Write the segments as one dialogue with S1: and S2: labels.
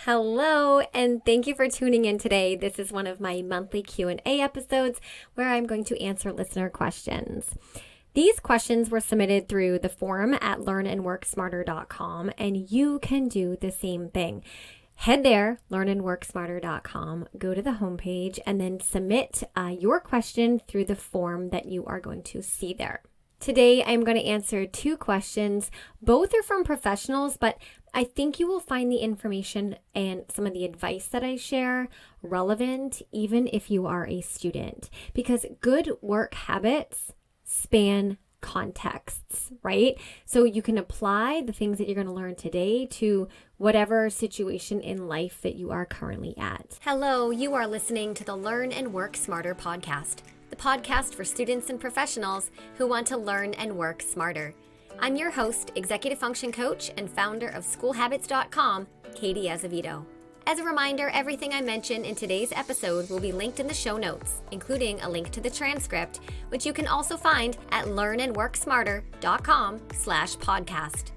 S1: Hello, and thank you for tuning in today. This is one of my monthly Q&A episodes where I'm going to answer listener questions. These questions were submitted through the forum at learnandworksmarter.com, and you can do the same thing. Head there, learnandworksmarter.com, go to the homepage, and then submit your question through the form that you are going to see there. Today, I'm going to answer two questions. Both are from professionals, but I think you will find the information and some of the advice that I share relevant even if you are a student, because good work habits span contexts, right? So you can apply the things that you're going to learn today to whatever situation in life that you are currently at. Hello, you are listening to the Learn and Work Smarter podcast, the podcast for students and professionals who want to learn and work smarter. I'm your host, executive function coach, and founder of schoolhabits.com, Katie Azevedo. As a reminder, everything I mention in today's episode will be linked in the show notes, including a link to the transcript, which you can also find at learnandworksmarter.com/podcast.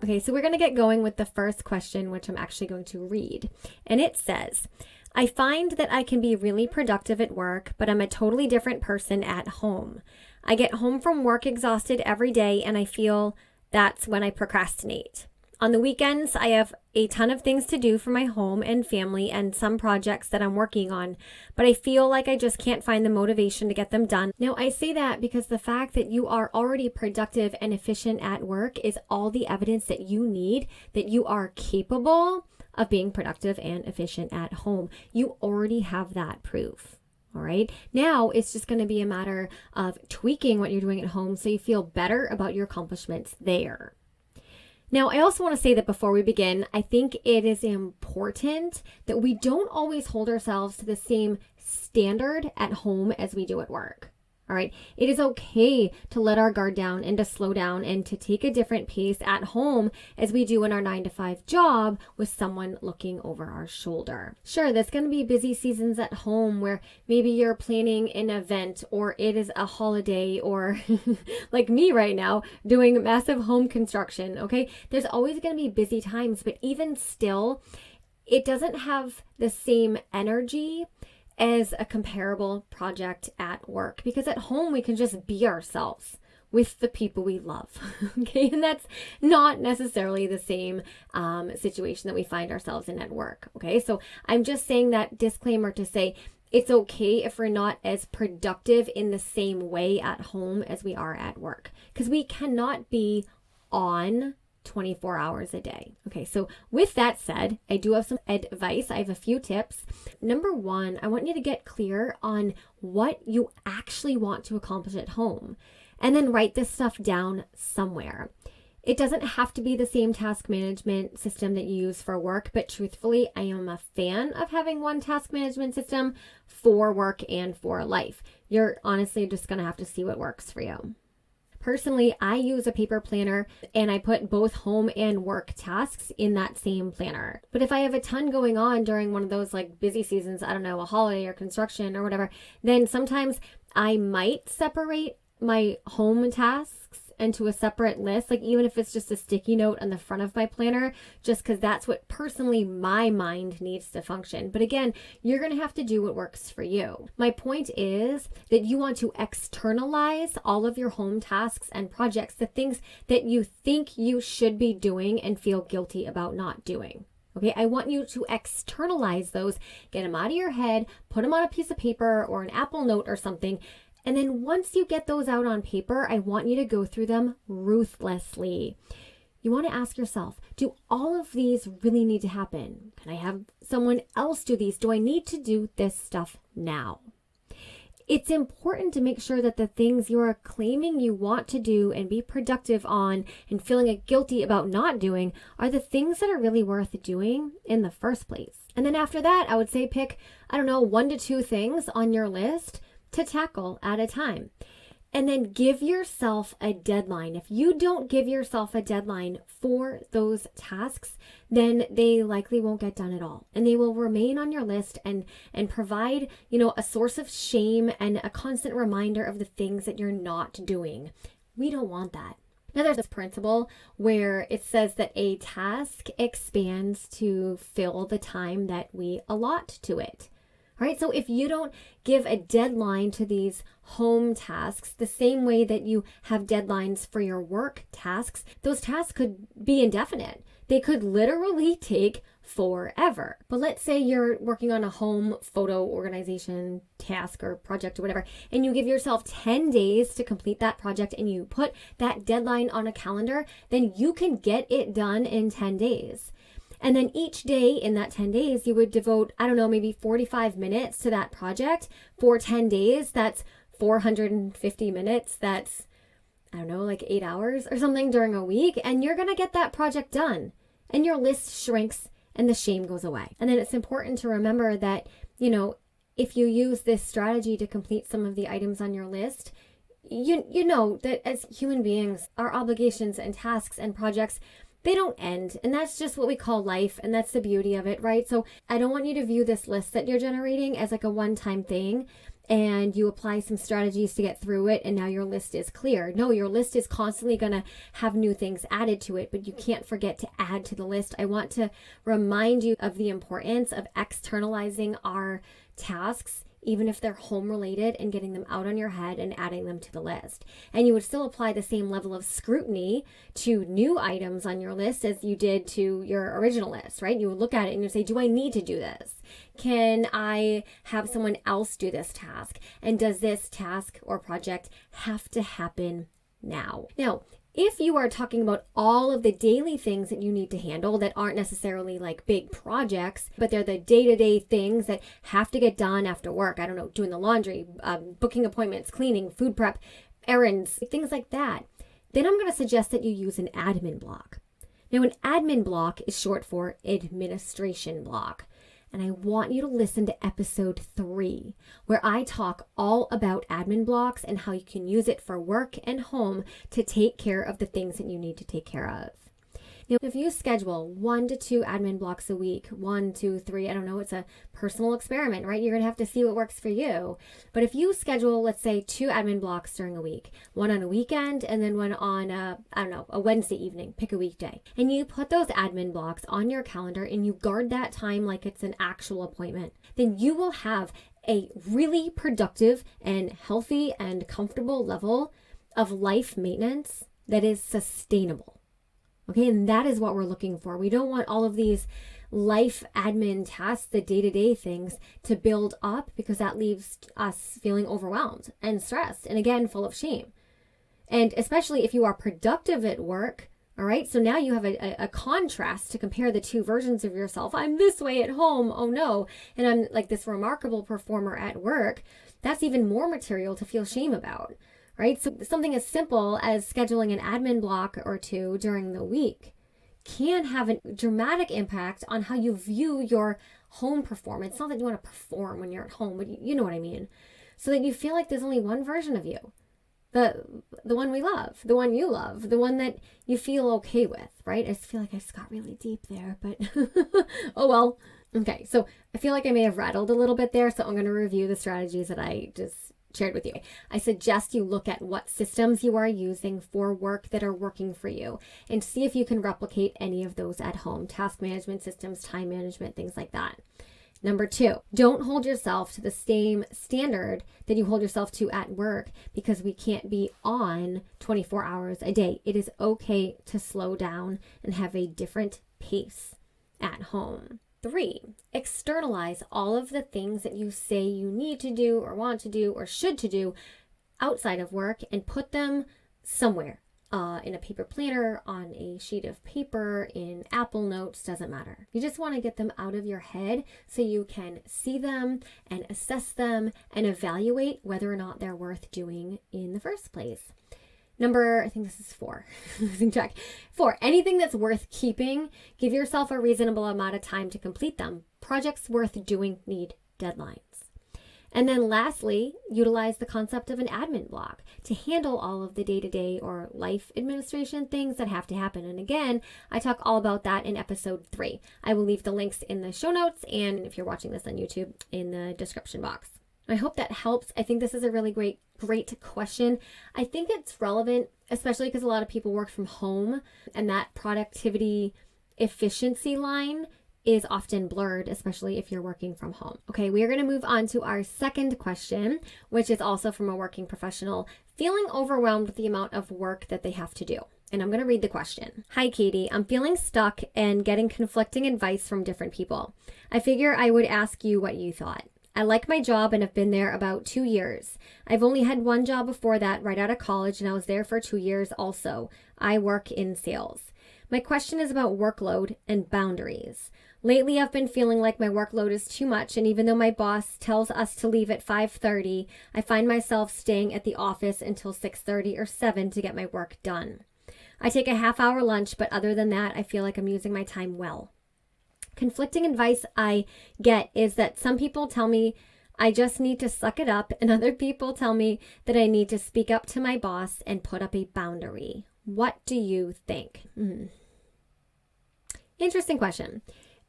S1: Okay, so we're going to get going with the first question, which I'm actually going to read. And it says, I find that I can be really productive at work, but I'm a totally different person at home. I get home from work exhausted every day, and I feel that's when I procrastinate. On the weekends, I have a ton of things to do for my home and family and some projects that I'm working on, but I feel like I just can't find the motivation to get them done. Now, I say that because the fact that you are already productive and efficient at work is all the evidence that you need that you are capable of being productive and efficient at home. You already have that proof. All right. Now it's just going to be a matter of tweaking what you're doing at home so you feel better about your accomplishments there. Now, I also want to say that before we begin, I think it is important that we don't always hold ourselves to the same standard at home as we do at work. All right. It is okay to let our guard down and to slow down and to take a different pace at home as we do in our 9-to-5 job with someone looking over our shoulder. Sure, there's going to be busy seasons at home where maybe you're planning an event or it is a holiday or like me right now doing massive home construction. Okay. There's always going to be busy times, but even still, it doesn't have the same energy as a comparable project at work, because at home we can just be ourselves with the people we love. Okay, and that's not necessarily the same situation that we find ourselves in at work. Okay, so I'm just saying that disclaimer to say it's okay if we're not as productive in the same way at home as we are at work, because we cannot be on 24 hours a day. Okay, so with that said, I do have some advice. I have a few tips. Number one, I want you to get clear on what you actually want to accomplish at home, and then write this stuff down somewhere. It doesn't have to be the same task management system that you use for work, but truthfully, I am a fan of having one task management system for work and for life. You're honestly just going to have to see what works for you. Personally, I use a paper planner and I put both home and work tasks in that same planner. But if I have a ton going on during one of those like busy seasons, I don't know, a holiday or construction or whatever, then sometimes I might separate my home tasks into a separate list, like even if it's just a sticky note on the front of my planner, just because that's what personally my mind needs to function. But again, you're going to have to do what works for you. My point is that you want to externalize all of your home tasks and projects, the things that you think you should be doing and feel guilty about not doing. Okay, I want you to externalize those, get them out of your head, put them on a piece of paper or an Apple Note or something. And then once you get those out on paper, I want you to go through them ruthlessly. You want to ask yourself, do all of these really need to happen? Can I have someone else do these? Do I need to do this stuff now? It's important to make sure that the things you are claiming you want to do and be productive on and feeling guilty about not doing are the things that are really worth doing in the first place. And then after that, I would say pick, 1 to 2 things on your list to tackle at a time. And then give yourself a deadline. If you don't give yourself a deadline for those tasks, then they likely won't get done at all. And they will remain on your list and provide, a source of shame and a constant reminder of the things that you're not doing. We don't want that. Now there's this principle where it says that a task expands to fill the time that we allot to it. All right, so if you don't give a deadline to these home tasks the same way that you have deadlines for your work tasks, those tasks could be indefinite. They could literally take forever. But let's say you're working on a home photo organization task or project or whatever, and you give yourself 10 days to complete that project and you put that deadline on a calendar, then you can get it done in 10 days. And then each day in that 10 days, you would devote, I don't know, maybe 45 minutes to that project for 10 days. That's 450 minutes. That's, I don't know, like 8 hours or something during a week. And you're going to get that project done. And your list shrinks and the shame goes away. And then it's important to remember that, you know, if you use this strategy to complete some of the items on your list, you know that as human beings, our obligations and tasks and projects, they don't end. And that's just what we call life. And that's the beauty of it, right? So I don't want you to view this list that you're generating as like a one-time thing and you apply some strategies to get through it and now your list is clear. No, your list is constantly going to have new things added to it, but you can't forget to add to the list. I want to remind you of the importance of externalizing our tasks, even if they're home related, and getting them out on your head and adding them to the list. And you would still apply the same level of scrutiny to new items on your list as you did to your original list, right? You would look at it and you say, do I need to do this? Can I have someone else do this task? And does this task or project have to happen now? Now, if you are talking about all of the daily things that you need to handle that aren't necessarily like big projects, but they're the day-to-day things that have to get done after work, I don't know, doing the laundry, booking appointments, cleaning, food prep, errands, things like that, then I'm going to suggest that you use an admin block. Now, an admin block is short for administration block. And I want you to listen to episode 3, where I talk all about admin blocks and how you can use it for work and home to take care of the things that you need to take care of. Now, if you schedule 1 to 2 admin blocks a week, 1, 2, 3, I don't know, it's a personal experiment, right? You're going to have to see what works for you. But if you schedule, let's say, 2 admin blocks during a week, one on a weekend and then one on, a Wednesday evening, pick a weekday, and you put those admin blocks on your calendar and you guard that time like it's an actual appointment, then you will have a really productive and healthy and comfortable level of life maintenance that is sustainable. Okay, and that is what we're looking for. We don't want all of these life admin tasks, the day-to-day things, to build up because that leaves us feeling overwhelmed and stressed and again, full of shame. And especially if you are productive at work, all right, so now you have a contrast to compare the two versions of yourself. I'm this way at home, oh no, and I'm like this remarkable performer at work. That's even more material to feel shame about. Right? So something as simple as scheduling an admin block or 2 during the week can have a dramatic impact on how you view your home performance. It's not that you want to perform when you're at home, but you know what I mean. So that you feel like there's only one version of you. The one we love, the one you love, the one that you feel okay with, right? I just feel like I just got really deep there, but oh well. Okay, so I feel like I may have rattled a little bit there, so I'm going to review the strategies that I just shared with you. I suggest you look at what systems you are using for work that are working for you and see if you can replicate any of those at home. Task management systems, time management, things like that. Number 2, don't hold yourself to the same standard that you hold yourself to at work because we can't be on 24 hours a day. It is okay to slow down and have a different pace at home. 3, externalize all of the things that you say you need to do or want to do or should to do outside of work and put them somewhere. In a paper planner, on a sheet of paper, in Apple Notes, doesn't matter. You just want to get them out of your head so you can see them and assess them and evaluate whether or not they're worth doing in the first place. I think this is 4. Losing track. 4, anything that's worth keeping, give yourself a reasonable amount of time to complete them. Projects worth doing need deadlines. And then lastly, utilize the concept of an admin block to handle all of the day-to-day or life administration things that have to happen. And again, I talk all about that in episode 3. I will leave the links in the show notes and if you're watching this on YouTube, in the description box. I hope that helps. I think this is a really great Great question. I think it's relevant, especially because a lot of people work from home and that productivity efficiency line is often blurred, especially if you're working from home. Okay, we are going to move on to our second question, which is also from a working professional, feeling overwhelmed with the amount of work that they have to do. And I'm going to read the question. Hi, Katie. I'm feeling stuck and getting conflicting advice from different people. I figure I would ask you what you thought. I like my job and have been there about 2 years. I've only had one job before that, right out of college, and I was there for 2 years also. I work in sales. My question is about workload and boundaries. Lately, I've been feeling like my workload is too much, and even though my boss tells us to leave at 5:30, I find myself staying at the office until 6:30 or 7 to get my work done. I take a half-hour lunch, but other than that, I feel like I'm using my time well. Conflicting advice I get is that some people tell me I just need to suck it up, and other people tell me that I need to speak up to my boss and put up a boundary. What do you think? Interesting question.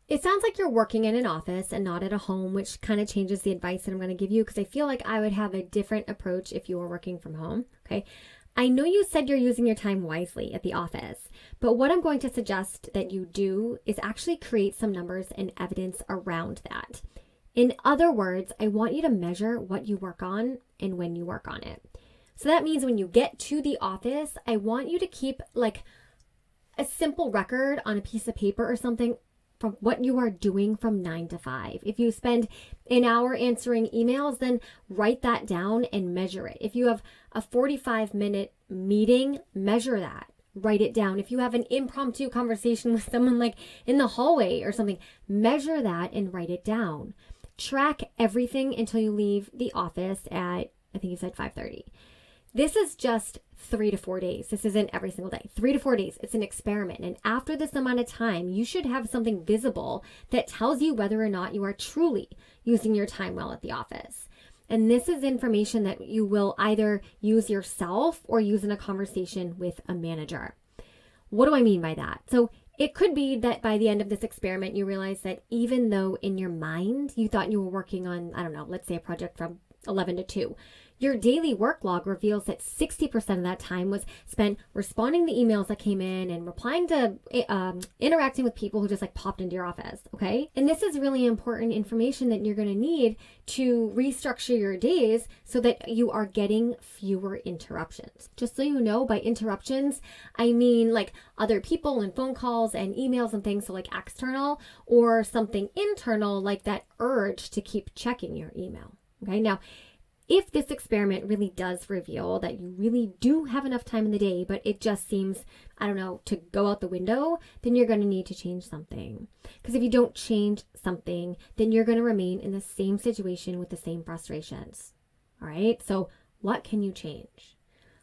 S1: It sounds like you're working in an office and not at a home, which kind of changes the advice that I'm going to give you, because I feel like I would have a different approach if you were working from home. Okay. I know you said you're using your time wisely at the office, but what I'm going to suggest that you do is actually create some numbers and evidence around that. In other words, I want you to measure what you work on and when you work on it. So that means when you get to the office, I want you to keep like a simple record on a piece of paper or something from what you are doing from 9 to 5. If you spend an hour answering emails, then write that down and measure it. If you have a 45-minute meeting, measure that. Write it down. If you have an impromptu conversation with someone like in the hallway or something, measure that and write it down. Track everything until you leave the office at, I think you said 5:30. This is just 3 to 4 days. This isn't every single day. 3 to 4 days. It's an experiment. And after this amount of time, you should have something visible that tells you whether or not you are truly using your time well at the office. And this is information that you will either use yourself or use in a conversation with a manager. What do I mean by that? So it could be that by the end of this experiment, you realize that even though in your mind you thought you were working on, I don't know, let's say a project from 11 to 2, your daily work log reveals that 60% of that time was spent responding to emails that came in and replying to, interacting with people who just like popped into your office, okay? And this is really important information that you're going to need to restructure your days so that you are getting fewer interruptions. Just so you know, by interruptions, I mean like other people and phone calls and emails and things, so like external, or something internal like that urge to keep checking your email, okay? Now, if this experiment really does reveal that you really do have enough time in the day, but it just seems, I don't know, to go out the window, then you're going to need to change something. Because if you don't change something, then you're going to remain in the same situation with the same frustrations. All right, so what can you change?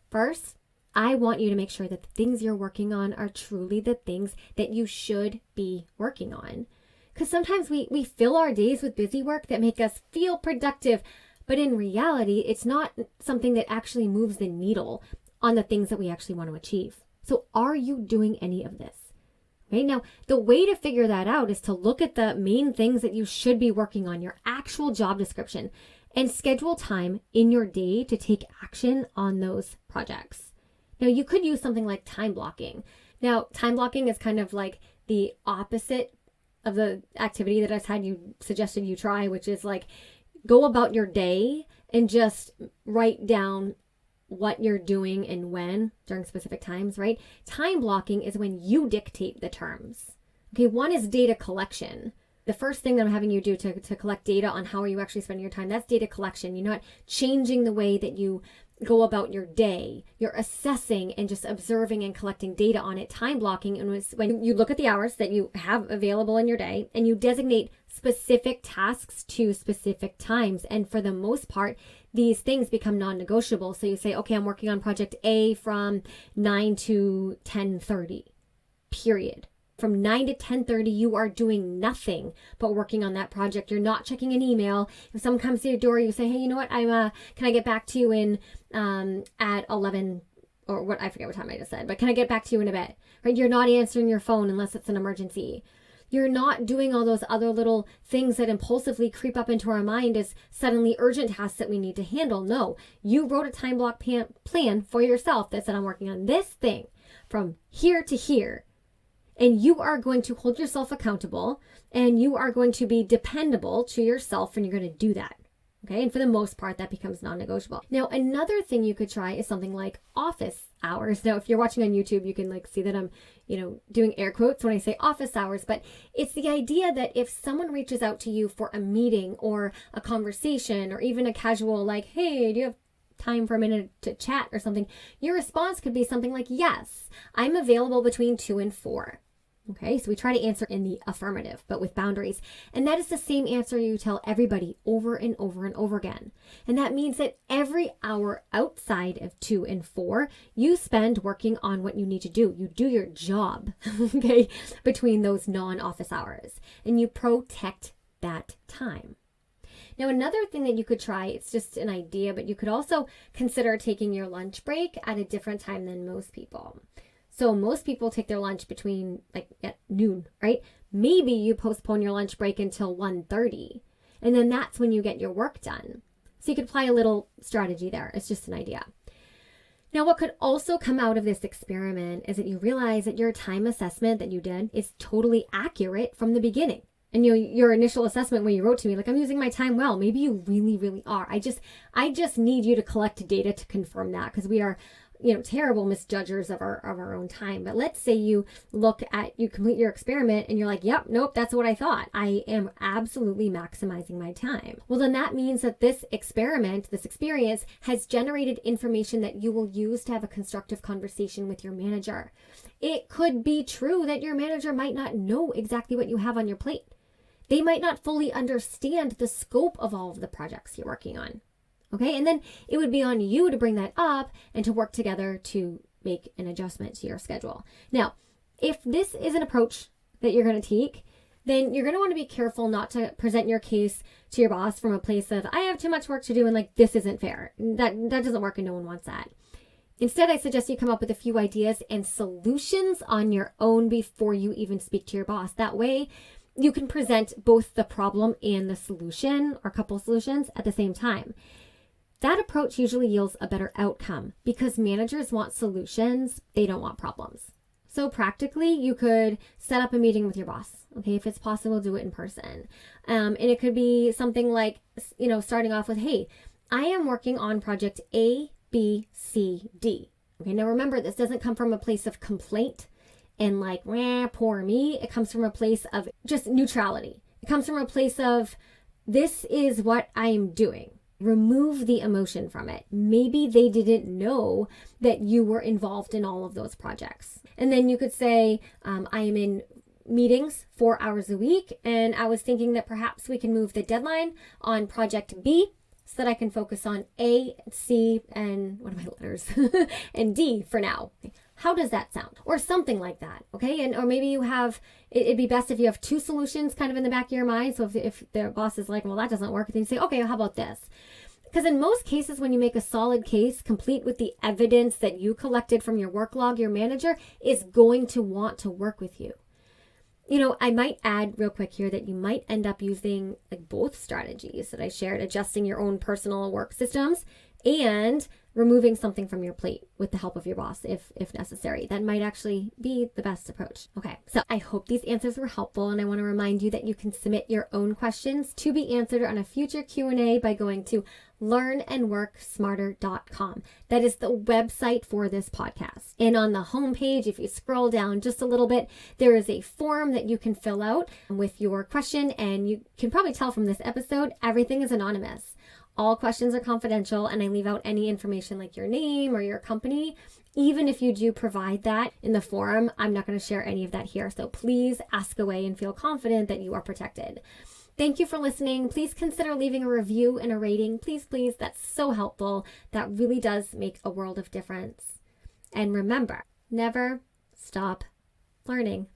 S1: First, I want you to make sure that the things you're working on are truly the things that you should be working on. Because sometimes we fill our days with busy work that make us feel productive, but in reality, it's not something that actually moves the needle on the things that we actually want to achieve. So are you doing any of this? Okay, now the way to figure that out is to look at the main things that you should be working on, your actual job description, and schedule time in your day to take action on those projects. Now you could use something like time blocking. Now, time blocking is kind of like the opposite of the activity that I've had you suggested you try, which is like, go about your day and just write down what you're doing and when during specific times, right? Time blocking is when you dictate the terms. Okay, one is data collection. The first thing that I'm having you do to collect data on how are you actually spending your time, that's data collection. You're not changing the way that you go about your day. You're assessing and just observing and collecting data on it. Time blocking and was when you look at the hours that you have available in your day and you designate specific tasks to specific times. And for the most part, these things become non-negotiable. So you say, okay, I'm working on project A from 9 to 10:30, period. From 9 to 10:30, you are doing nothing but working on that project. You're not checking an email. If someone comes to your door, you say, hey, you know what? Can I get back to you in at 11 or what? I forget what time I just said, but can I get back to you in a bit? Right? You're not answering your phone unless it's an emergency. You're not doing all those other little things that impulsively creep up into our mind as suddenly urgent tasks that we need to handle. No, you wrote a time block plan for yourself that said, I'm working on this thing from here to here. And you are going to hold yourself accountable, and you are going to be dependable to yourself, and you're going to do that. Okay. And for the most part, that becomes non-negotiable. Now, another thing you could try is something like office hours. Now, if you're watching on YouTube, you can see that I'm, doing air quotes when I say office hours, but it's the idea that if someone reaches out to you for a meeting or a conversation or even a casual, hey, do you have time for a minute to chat or something? Your response could be something like, yes, I'm available between 2 and 4. Okay, so we try to answer in the affirmative, but with boundaries. And that is the same answer you tell everybody over and over and over again. And that means that every hour outside of 2 and 4, you spend working on what you need to do. You do your job, okay, between those non-office hours. And you protect that time. Now, another thing that you could try, it's just an idea, but you could also consider taking your lunch break at a different time than most people. So most people take their lunch between at noon, right? Maybe you postpone your lunch break until 1:30, and then that's when you get your work done. So you could apply a little strategy there. It's just an idea. Now, what could also come out of this experiment is that you realize that your time assessment that you did is totally accurate from the beginning. And your initial assessment when you wrote to me, I'm using my time well. Maybe you really, really are. I just need you to collect data to confirm that, because we are terrible misjudgers of our own time. But let's say you complete your experiment and you're like, yep, nope, that's what I thought. I am absolutely maximizing my time. Well, then that means that this experience has generated information that you will use to have a constructive conversation with your manager. It could be true that your manager might not know exactly what you have on your plate. They might not fully understand the scope of all of the projects you're working on. Okay, and then it would be on you to bring that up and to work together to make an adjustment to your schedule. Now, if this is an approach that you're going to take, then you're going to want to be careful not to present your case to your boss from a place of, I have too much work to do and this isn't fair. That doesn't work and no one wants that. Instead, I suggest you come up with a few ideas and solutions on your own before you even speak to your boss. That way, you can present both the problem and the solution or couple solutions at the same time. That approach usually yields a better outcome because managers want solutions, they don't want problems. So practically, you could set up a meeting with your boss. Okay, if it's possible, do it in person. And it could be something like, starting off with, hey, I am working on project A, B, C, D. Okay, now remember, this doesn't come from a place of complaint and poor me. It comes from a place of just neutrality. It comes from a place of, this is what I'm doing. Remove the emotion from it. Maybe they didn't know that you were involved in all of those projects. And then you could say, I am in meetings 4 hours a week, and I was thinking that perhaps we can move the deadline on project B so that I can focus on A, C, and what are my letters? and D for now. How does that sound? Or something like that, okay? Or maybe you have, it'd be best if you have 2 solutions kind of in the back of your mind. So if the boss is like, well, that doesn't work, then you say, okay, how about this? Because in most cases, when you make a solid case, complete with the evidence that you collected from your work log, your manager is going to want to work with you. I might add real quick here that you might end up using both strategies that I shared, adjusting your own personal work systems and removing something from your plate with the help of your boss if necessary. That might actually be the best approach. Okay, so I hope these answers were helpful, and I want to remind you that you can submit your own questions to be answered on a future Q&A by going to learnandworksmarter.com. That is the website for this podcast. And on the homepage, if you scroll down just a little bit, there is a form that you can fill out with your question, and you can probably tell from this episode, everything is anonymous. All questions are confidential, and I leave out any information like your name or your company. Even if you do provide that in the forum, I'm not going to share any of that here. So please ask away and feel confident that you are protected. Thank you for listening. Please consider leaving a review and a rating. Please, please. That's so helpful. That really does make a world of difference. And remember, never stop learning.